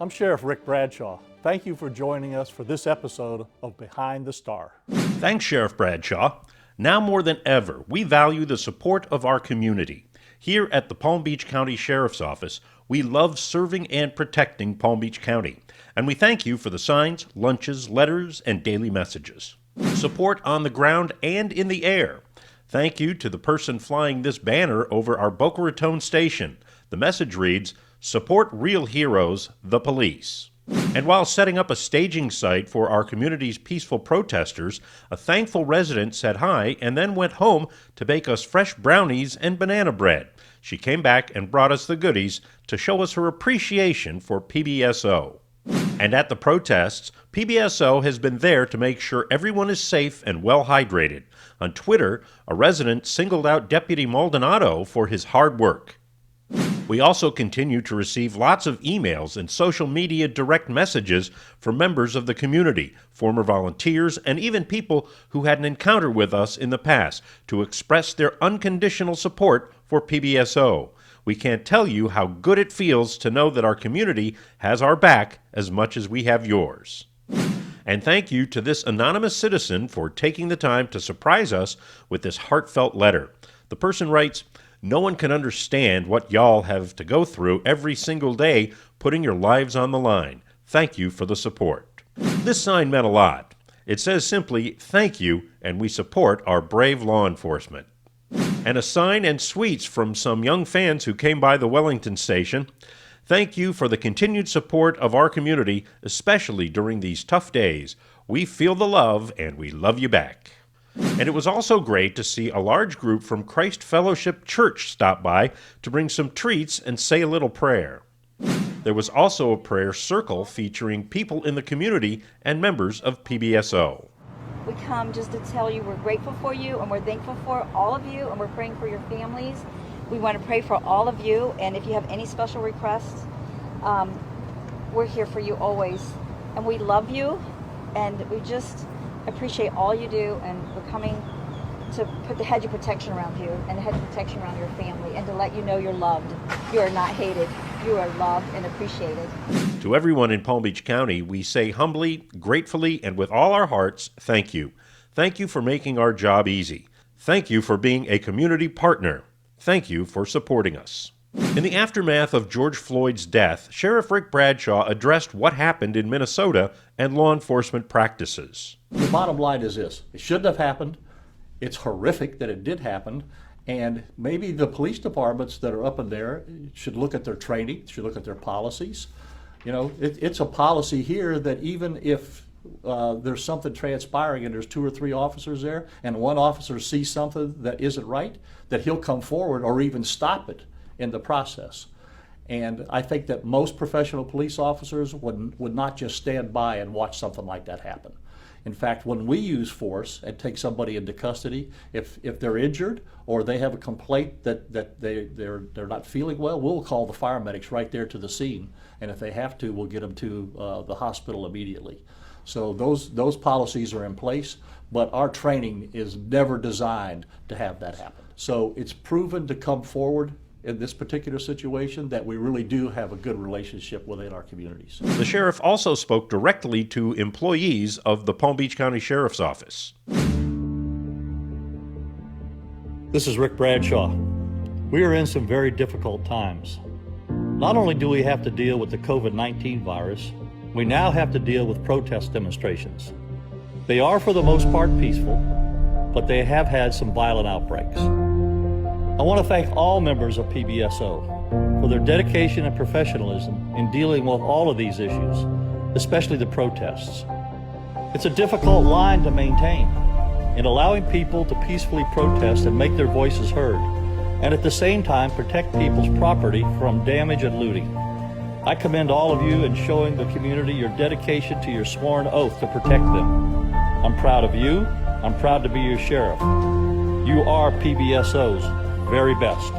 I'm Sheriff Ric Bradshaw. Thank you for joining us for this episode of Behind the Star. Thanks, Sheriff Bradshaw. Now more than ever, we value the support of our community. Here at the Palm Beach County Sheriff's Office, we love serving and protecting Palm Beach County, and we thank you for the signs, lunches, letters, and daily messages. Support on the ground and in the air. Thank you to the person flying this banner over our Boca Raton station. The message reads, "Support real heroes, the police." And while setting up a staging site for our community's peaceful protesters, a thankful resident said hi and then went home to bake us fresh brownies and banana bread. She came back and brought us the goodies to show us her appreciation for PBSO. And at the protests, PBSO has been there to make sure everyone is safe and well hydrated. On Twitter, a resident singled out Deputy Maldonado for his hard work. We also continue to receive lots of emails and social media direct messages from members of the community, former volunteers, and even people who had an encounter with us in the past to express their unconditional support for PBSO. We can't tell you how good it feels to know that our community has our back as much as we have yours. And thank you to this anonymous citizen for taking the time to surprise us with this heartfelt letter. The person writes, "No one can understand what y'all have to go through every single day putting your lives on the line. Thank you for the support." This sign meant a lot. It says simply, "Thank you, and we support our brave law enforcement." And a sign and sweets from some young fans who came by the Wellington station. "Thank you for the continued support of our community, especially during these tough days. We feel the love, and we love you back." And it was also great to see a large group from Christ Fellowship Church stop by to bring some treats and say a little prayer. There was also a prayer circle featuring people in the community and members of PBSO. We come just to tell you we're grateful for you and we're thankful for all of you and we're praying for your families. We want to pray for all of you, and if you have any special requests, we're here for you always. And we love you, and we just appreciate all you do, and we're coming to put the hedge of protection around you and the hedge of protection around your family, and to let you know you're loved. You are not hated. You are loved and appreciated. To everyone in Palm Beach County, we say humbly, gratefully, and with all our hearts, thank you. Thank you for making our job easy. Thank you for being a community partner. Thank you for supporting us. In the aftermath of George Floyd's death, Sheriff Ric Bradshaw addressed what happened in Minnesota and law enforcement practices. The bottom line is this: it shouldn't have happened. It's horrific that it did happen. And maybe the police departments that are up in there should look at their training, should look at their policies. You know, it's a policy here that even if there's something transpiring and there's 2 or 3 officers there and one officer sees something that isn't right, that he'll come forward or even stop it in the process. And I think that most professional police officers would not just stand by and watch something like that happen. In fact, when we use force and take somebody into custody, if they're injured or they have a complaint that they're not feeling well, we'll call the fire medics right there to the scene. And if they have to, we'll get them to the hospital immediately. So those policies are in place, but our training is never designed to have that happen. So it's proven to come forward in this particular situation that we really do have a good relationship within our communities. The sheriff also spoke directly to employees of the Palm Beach County Sheriff's Office. This is Ric Bradshaw. We are in some very difficult times. Not only do we have to deal with the COVID-19 virus, we now have to deal with protest demonstrations. They are for the most part peaceful, but they have had some violent outbreaks. I want to thank all members of PBSO for their dedication and professionalism in dealing with all of these issues, especially the protests. It's a difficult line to maintain in allowing people to peacefully protest and make their voices heard, and at the same time protect people's property from damage and looting. I commend all of you in showing the community your dedication to your sworn oath to protect them. I'm proud of you. I'm proud to be your sheriff. You are PBSO's very best.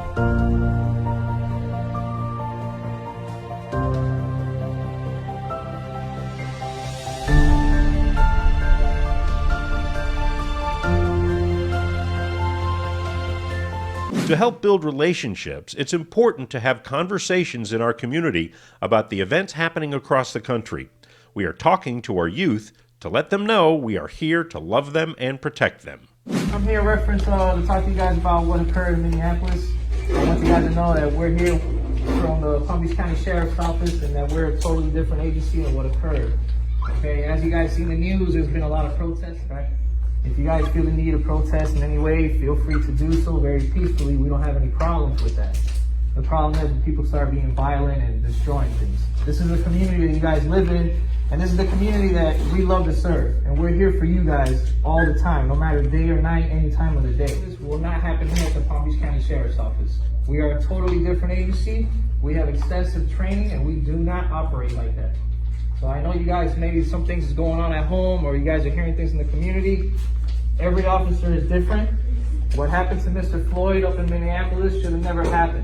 To help build relationships, it's important to have conversations in our community about the events happening across the country. We are talking to our youth to let them know we are here to love them and protect them. I'm here in reference to talk to you guys about what occurred in Minneapolis. I want you guys to know that we're here from the Palm Beach County Sheriff's Office and that we're a totally different agency than what occurred. Okay, as you guys see in the news, there's been a lot of protests, right? If you guys feel the need to protest in any way, feel free to do so very peacefully. We don't have any problems with that. The problem is when people start being violent and destroying things. This is the community that you guys live in, and this is the community that we love to serve. And we're here for you guys all the time, no matter day or night, any time of the day. This will not happen here at the Palm Beach County Sheriff's Office. We are a totally different agency. We have extensive training, and we do not operate like that. So I know you guys, maybe some things is going on at home, or you guys are hearing things in the community. Every officer is different. What happened to Mr. Floyd up in Minneapolis should have never happened.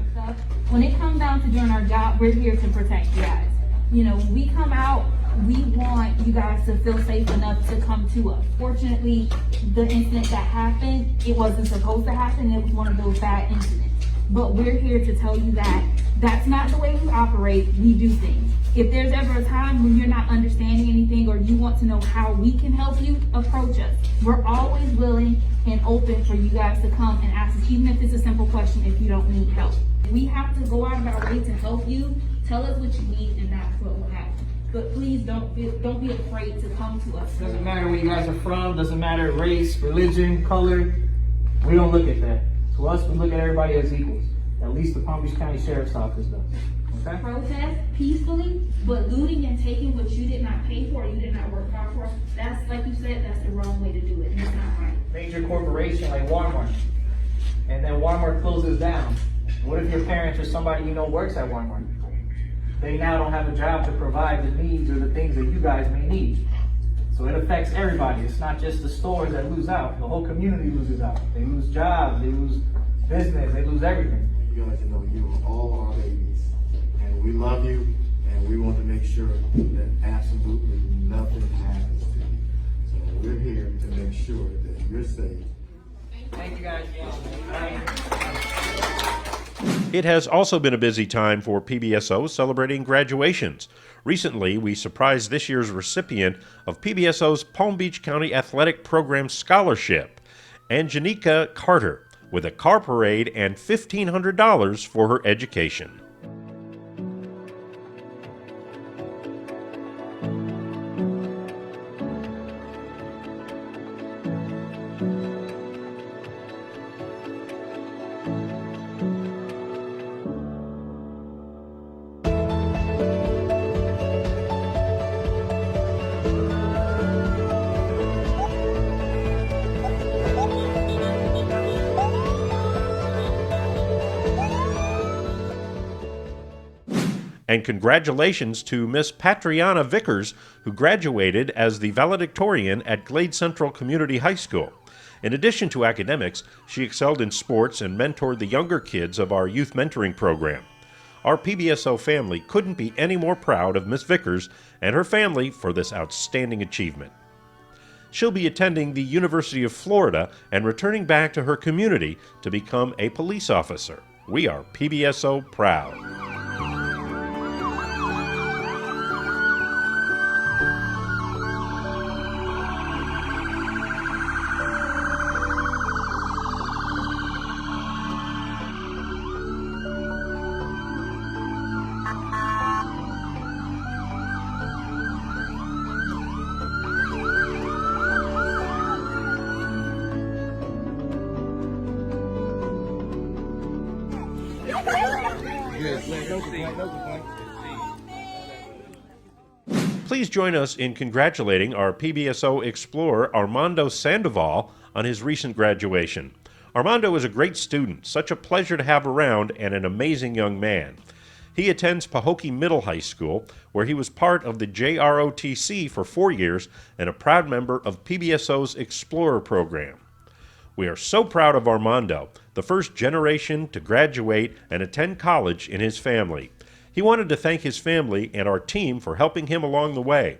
When it comes down to doing our job, we're here to protect you guys. You know, when we come out, we want you guys to feel safe enough to come to us. Fortunately, the incident that happened, it wasn't supposed to happen. It was one of those bad incidents. But we're here to tell you that that's not the way we operate. We do things. If there's ever a time when you're not understanding anything or you want to know how we can help you, approach us. We're always willing and open for you guys to come and ask us, even if it's a simple question, if you don't need help. We have to go out of our way to help you. Tell us what you need, and that's what will happen. But please don't be afraid to come to us. Doesn't matter where you guys are from, doesn't matter race, religion, color. We don't look at that. To us, we look at everybody as equals. At least the Palm Beach County Sheriff's Office does. Okay? Protest peacefully, but looting and taking what you did not pay for, you did not work hard for, that's, like you said, that's the wrong way to do it. It's not right. Major corporation like Walmart, and then Walmart closes down. What if your parents or somebody you know works at Walmart? They now don't have a job to provide the needs or the things that you guys may need. So it affects everybody. It's not just the stores that lose out. The whole community loses out. They lose jobs, they lose business, they lose everything. You guys know you are all our babies, and we love you, and we want to make sure that absolutely nothing happens to you. So we're here to make sure that you're safe. Thank you guys. It has also been a busy time for PBSO celebrating graduations. Recently, we surprised this year's recipient of PBSO's Palm Beach County Athletic Program Scholarship, Angenika Carter, with a car parade and $1,500 for her education. And congratulations to Miss Patriana Vickers, who graduated as the valedictorian at Glade Central Community High School. In addition to academics, she excelled in sports and mentored the younger kids of our youth mentoring program. Our PBSO family couldn't be any more proud of Miss Vickers and her family for this outstanding achievement. She'll be attending the University of Florida and returning back to her community to become a police officer. We are PBSO proud. Please join us in congratulating our PBSO Explorer Armando Santiago on his recent graduation. Armando is a great student, such a pleasure to have around, and an amazing young man. He attends Pahokee Middle High School, where he was part of the JROTC for 4 years and a proud member of PBSO's Explorer program. We are so proud of Armando, the first generation to graduate and attend college in his family. He wanted to thank his family and our team for helping him along the way.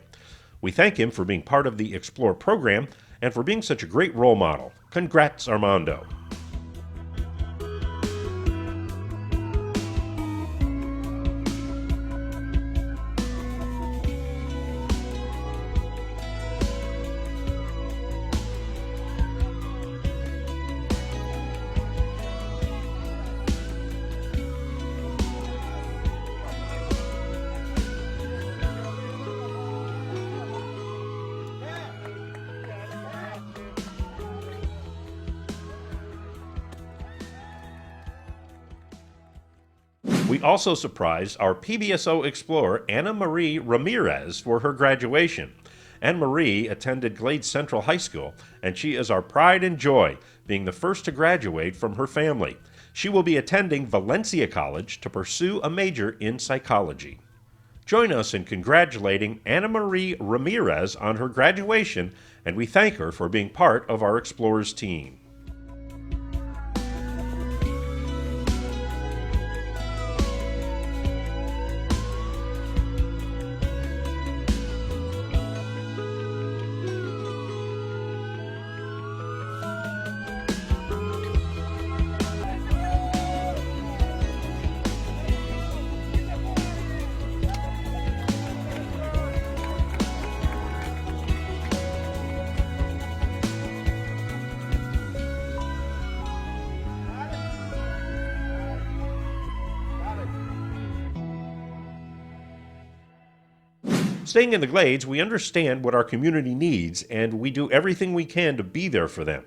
We thank him for being part of the Explore program and for being such a great role model. Congrats, Armando. We also surprised our PBSO Explorer Anna Marie Ramirez for her graduation. Anne Marie attended Glade Central High School, and she is our pride and joy, being the first to graduate from her family. She will be attending Valencia College to pursue a major in psychology. Join us in congratulating Anna Marie Ramirez on her graduation, and we thank her for being part of our Explorers team. Staying in the Glades, we understand what our community needs, and we do everything we can to be there for them.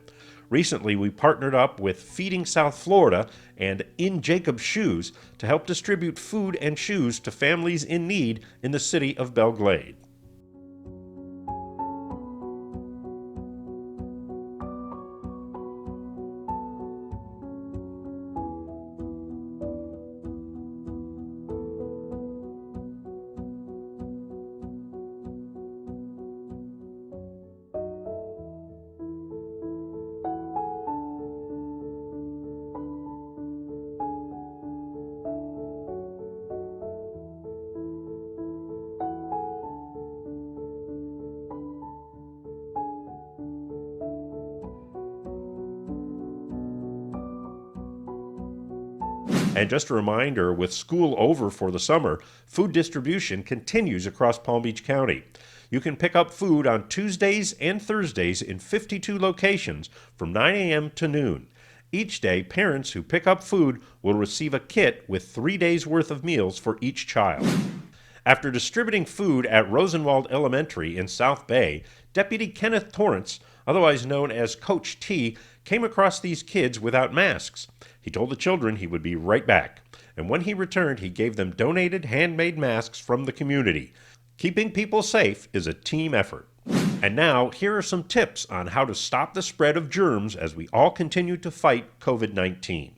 Recently, we partnered up with Feeding South Florida and In Jacob's Shoes to help distribute food and shoes to families in need in the city of Belle Glade. And just a reminder, with school over for the summer, food distribution continues across Palm Beach County. You can pick up food on Tuesdays and Thursdays in 52 locations from 9 a.m. to noon. Each day, parents who pick up food will receive a kit with 3 days' worth of meals for each child. After distributing food at Rosenwald Elementary in South Bay, Deputy Kenneth Torrance, otherwise known as Coach T, came across these kids without masks. He told the children he would be right back, and when he returned, he gave them donated handmade masks from the community. Keeping people safe is a team effort. And now, here are some tips on how to stop the spread of germs as we all continue to fight COVID-19.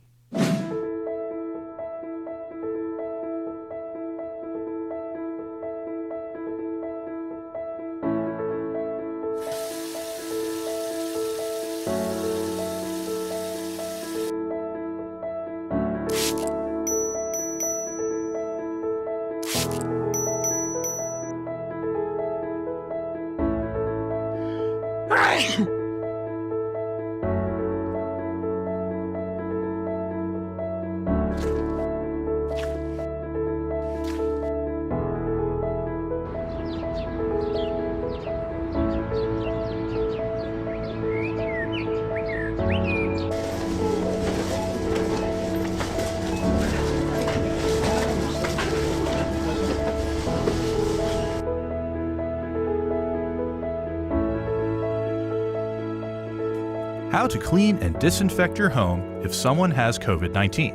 How to clean and disinfect your home if someone has COVID-19.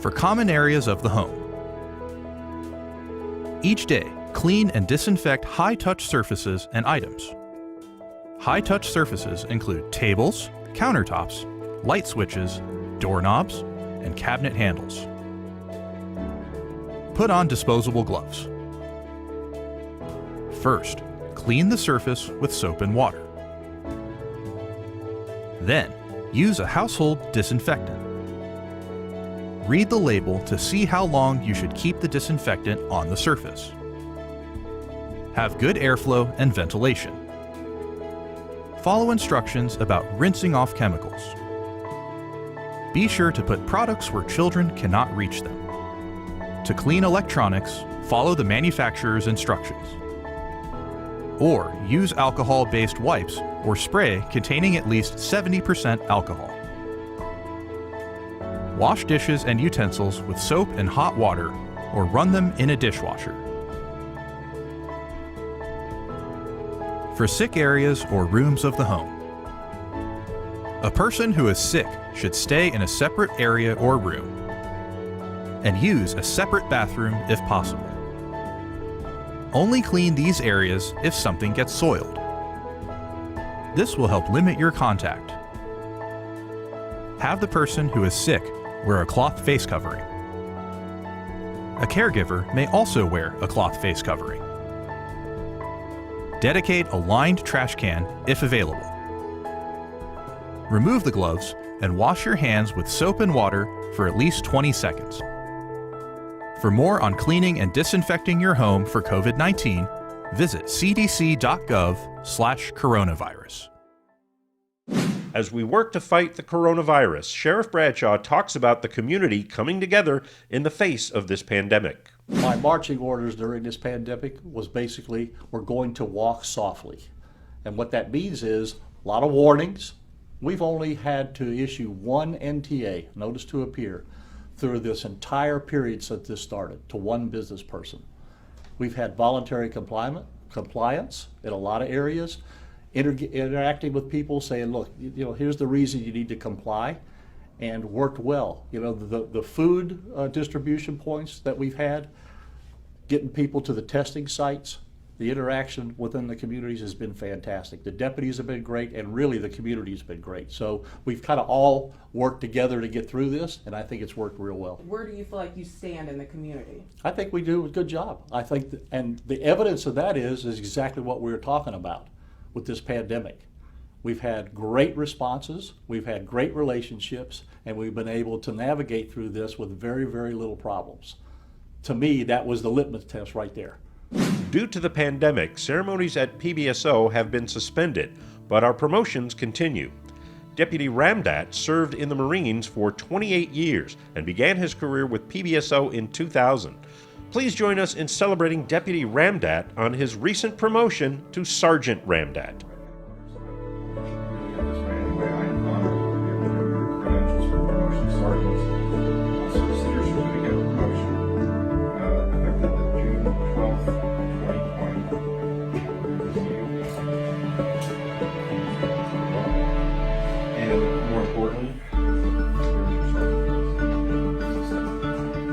For common areas of the home. Each day, clean and disinfect high-touch surfaces and items. High-touch surfaces include tables, countertops, light switches, doorknobs, and cabinet handles. Put on disposable gloves. First, clean the surface with soap and water. Then, use a household disinfectant. Read the label to see how long you should keep the disinfectant on the surface. Have good airflow and ventilation. Follow instructions about rinsing off chemicals. Be sure to put products where children cannot reach them. To clean electronics, follow the manufacturer's instructions. Or use alcohol-based wipes or spray containing at least 70% alcohol. Wash dishes and utensils with soap and hot water or run them in a dishwasher. For sick areas or rooms of the home. A person who is sick should stay in a separate area or room and use a separate bathroom if possible. Only clean these areas if something gets soiled. This will help limit your contact. Have the person who is sick wear a cloth face covering. A caregiver may also wear a cloth face covering. Dedicate a lined trash can if available. Remove the gloves and wash your hands with soap and water for at least 20 seconds. For more on cleaning and disinfecting your home for COVID-19, visit cdc.gov/coronavirus. As we work to fight the coronavirus, Sheriff Bradshaw talks about the community coming together in the face of this pandemic. My marching orders during this pandemic was basically, we're going to walk softly. And what that means is a lot of warnings. We've only had to issue one NTA, notice to appear, through this entire period since this started, to one business person. We've had voluntary compliance in a lot of areas, interacting with people, saying, look, here's the reason you need to comply, and worked well. The food distribution points that we've had, getting people to the testing sites, the interaction within the communities has been fantastic. The deputies have been great, and really the community has been great. So we've kind of all worked together to get through this, and I think it's worked real well. Where do you feel like you stand in the community? I think we do a good job. I think, and the evidence of that is exactly what we were talking about with this pandemic. We've had great responses, we've had great relationships, and we've been able to navigate through this with very, very little problems. To me, that was the litmus test right there. Due to the pandemic, ceremonies at PBSO have been suspended, but our promotions continue. Deputy Ramdat served in the Marines for 28 years and began his career with PBSO in 2000. Please join us in celebrating Deputy Ramdat on his recent promotion to Sergeant Ramdat.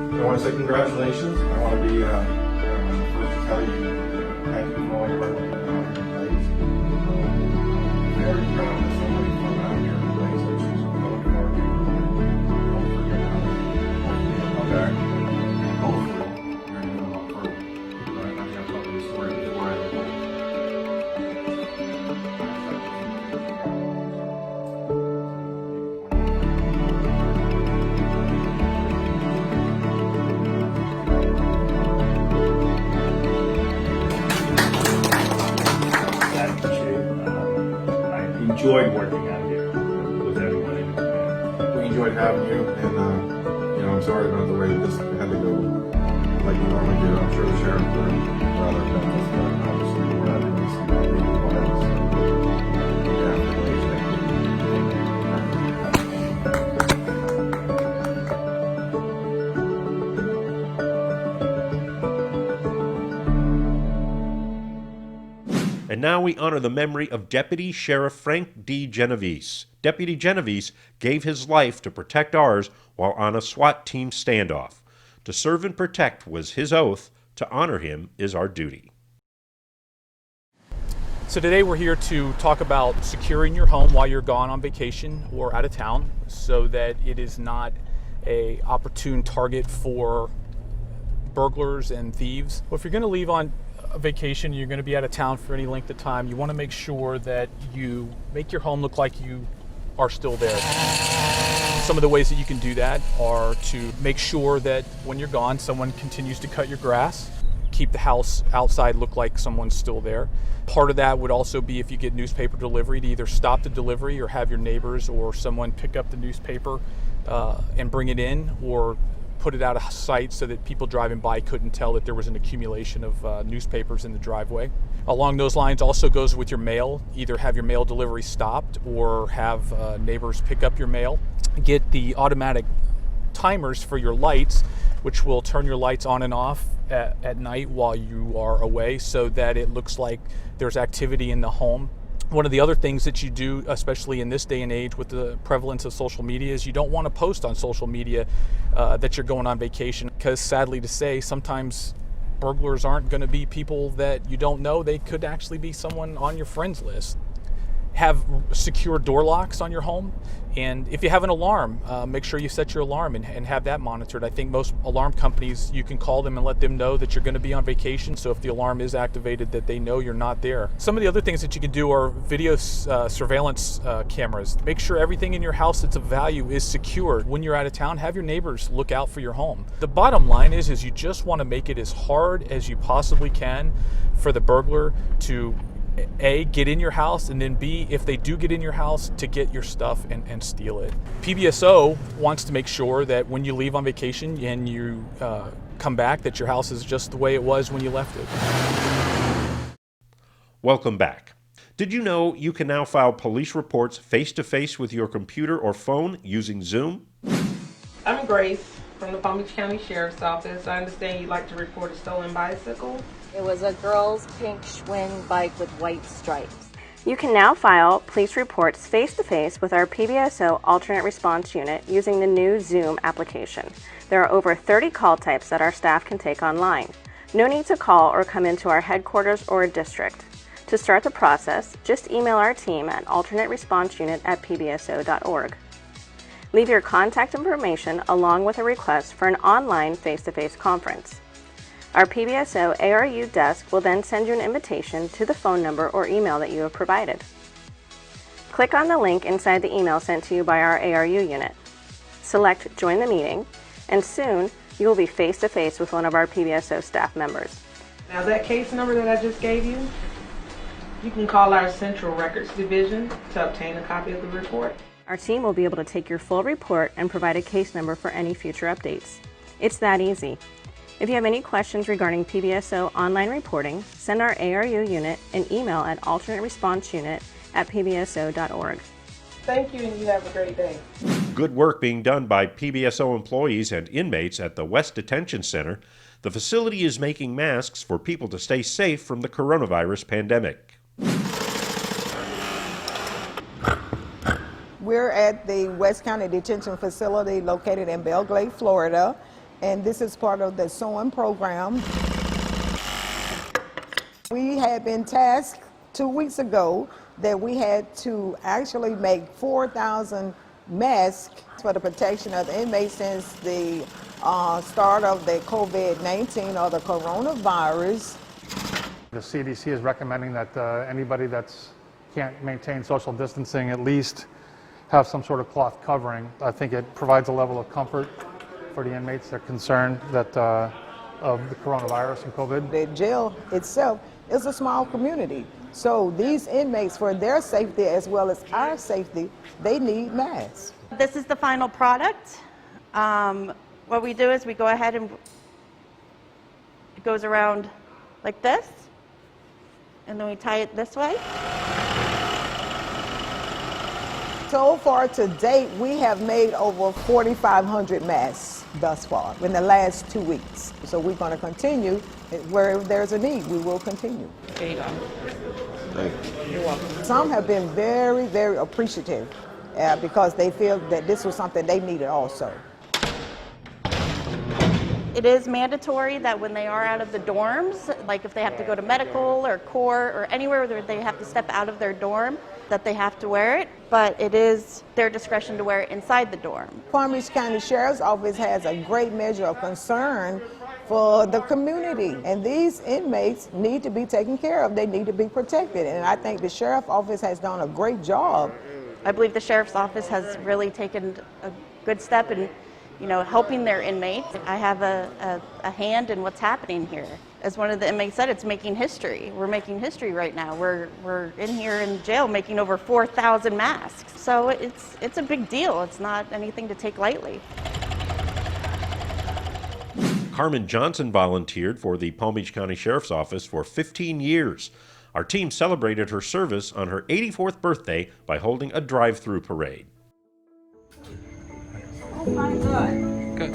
I want to say congratulations. I want to be first to tell you thank you for all your hard work and all your employees. Very proud that somebody from out here who brings such a public market. Don't forget how hopefully you'll come back and hopefully you're going to do a lot further. But I think I've told you the story before. Enjoyed working out here with everyone in the command. We enjoyed having you, and I'm sorry about the way that this had to go like you normally do. I'm sure the sheriff would rather have done this, but obviously we're not doing this legal violence. And now we honor the memory of Deputy Sheriff Frank D. Genovese. Deputy Genovese gave his life to protect ours while on a SWAT team standoff. To serve and protect was his oath. To honor him is our duty. So today we're here to talk about securing your home while you're gone on vacation or out of town so that it is not an opportune target for burglars and thieves. Well, if you're going to leave on a vacation, you're going to be out of town for any length of time, you want to make sure that you make your home look like you are still there. Some of the ways that you can do that are to make sure that when you're gone, someone continues to cut your grass, keep the house outside look like someone's still there. Part of that would also be if you get newspaper delivery, to either stop the delivery or have your neighbors or someone pick up the newspaper and bring it in, or put it out of sight so that people driving by couldn't tell that there was an accumulation of newspapers in the driveway. Along those lines also goes with your mail. Either have your mail delivery stopped or have neighbors pick up your mail. Get the automatic timers for your lights, which will turn your lights on and off at night while you are away so that it looks like there's activity in the home. One of the other things that you do, especially in this day and age with the prevalence of social media, is you don't want to post on social media that you're going on vacation, because sadly to say, sometimes burglars aren't going to be people that you don't know. They could actually be someone on your friends list. Have secure door locks on your home, and if you have an alarm, make sure you set your alarm and have that monitored. I think most alarm companies, you can call them and let them know that you're going to be on vacation, so if the alarm is activated, that they know you're not there. Some of the other things that you can do are video surveillance cameras. Make sure everything in your house that's of value is secured. When you're out of town, have your neighbors look out for your home. The bottom line is you just want to make it as hard as you possibly can for the burglar to A, get in your house, and then B, if they do get in your house, to get your stuff and steal it. PBSO wants to make sure that when you leave on vacation and you come back, that your house is just the way it was when you left it. Welcome back. Did you know you can now file police reports face-to-face with your computer or phone using Zoom? I'm Grace from the Palm Beach County Sheriff's Office. I understand you'd like to report a stolen bicycle. It was a girl's pink Schwinn bike with white stripes. You can now file police reports face-to-face with our PBSO alternate response unit using the new Zoom application. There are over 30 call types that our staff can take online. No need to call or come into our headquarters or district. To start the process, just email our team at alternateresponseunit@pbso.org. Leave your contact information along with a request for an online face-to-face conference. Our PBSO ARU desk will then send you an invitation to the phone number or email that you have provided. Click on the link inside the email sent to you by our ARU unit. Select Join the Meeting, and soon you will be face-to-face with one of our PBSO staff members. Now that case number that I just gave you, you can call our Central Records Division to obtain a copy of the report. Our team will be able to take your full report and provide a case number for any future updates. It's that easy. If you have any questions regarding PBSO online reporting, send our ARU unit an email at alternateresponseunit@pbso.org. Thank you, and you have a great day. Good work being done by PBSO employees and inmates at the West Detention Center. The facility is making masks for people to stay safe from the coronavirus pandemic. We're at the West County Detention Facility located in Belle Glade, Florida, and this is part of the sewing program. We had been tasked 2 weeks ago that we had to actually make 4,000 masks for the protection of the inmates since the start of the COVID-19 or the coronavirus. The CDC is recommending that anybody that's can't maintain social distancing at least have some sort of cloth covering. I think it provides a level of comfort for the inmates that are concerned that of the coronavirus and COVID. The jail itself is a small community. So these inmates, for their safety as well as our safety, they need masks. This is the final product. What we do is we go ahead and it goes around like this, and then we tie it this way. So far to date, we have made over 4,500 masks thus far in the last 2 weeks. So we're going to continue. Where there's a need, we will continue. There you go. Thank you. You're welcome. Some have been very, very appreciative because they feel that this was something they needed also. It is mandatory that when they are out of the dorms, like if they have to go to medical or court or anywhere where they have to step out of their dorm, that they have to wear it, but it is their discretion to wear it inside the dorm. Palm Beach County Sheriff's Office has a great measure of concern for the community, and these inmates need to be taken care of. They need to be protected, and I think the Sheriff's Office has done a great job. I believe the Sheriff's Office has really taken a good step in helping their inmates. I have a hand in what's happening here. As one of the inmates said, it's making history. We're making history right now. We're in here in jail making over 4,000 masks. So it's a big deal. It's not anything to take lightly. Carmen Johnson volunteered for the Palm Beach County Sheriff's Office for 15 years. Our team celebrated her service on her 84th birthday by holding a drive-through parade. Oh my God. Good.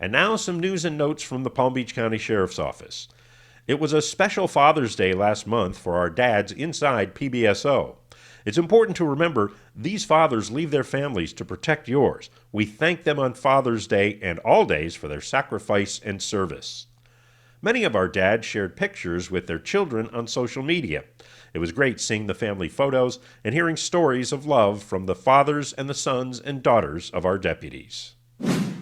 And now some news and notes from the Palm Beach County Sheriff's Office. It was a special Father's Day last month for our dads inside PBSO. It's important to remember these fathers leave their families to protect yours. We thank them on Father's Day and all days for their sacrifice and service. Many of our dads shared pictures with their children on social media. It was great seeing the family photos and hearing stories of love from the fathers and the sons and daughters of our deputies.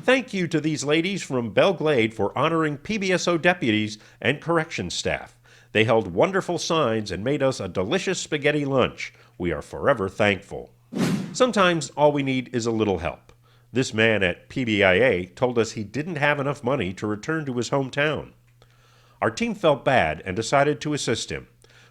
Thank you to these ladies from Belle Glade for honoring PBSO deputies and corrections staff. They held wonderful signs and made us a delicious spaghetti lunch. We are forever thankful. Sometimes all we need is a little help. This man at PBIA told us he didn't have enough money to return to his hometown. Our team felt bad and decided to assist him.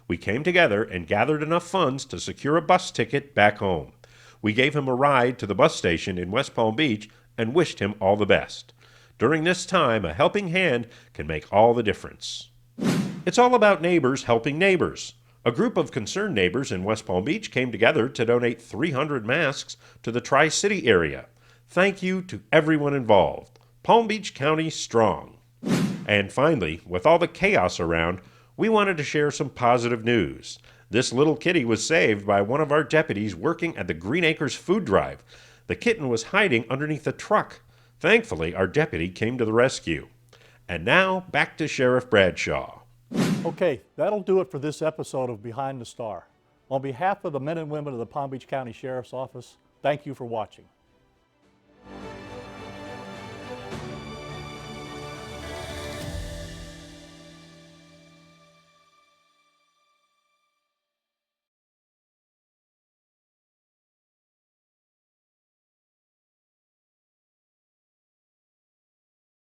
We came together and gathered enough funds to secure a bus ticket back home. We gave him a ride to the bus station in West Palm Beach and wished him all the best. During this time, a helping hand can make all the difference. It's all about neighbors helping neighbors. A group of concerned neighbors in West Palm Beach came together to donate 300 masks to the Tri-City area. Thank you to everyone involved. Palm Beach County strong. And finally, with all the chaos around, we wanted to share some positive news. This little kitty was saved by one of our deputies working at the Green Acres food drive. The kitten was hiding underneath a truck. Thankfully, our deputy came to the rescue. And now, back to Sheriff Bradshaw. Okay, that'll do it for this episode of Behind the Star. On behalf of the men and women of the Palm Beach County Sheriff's Office, thank you for watching.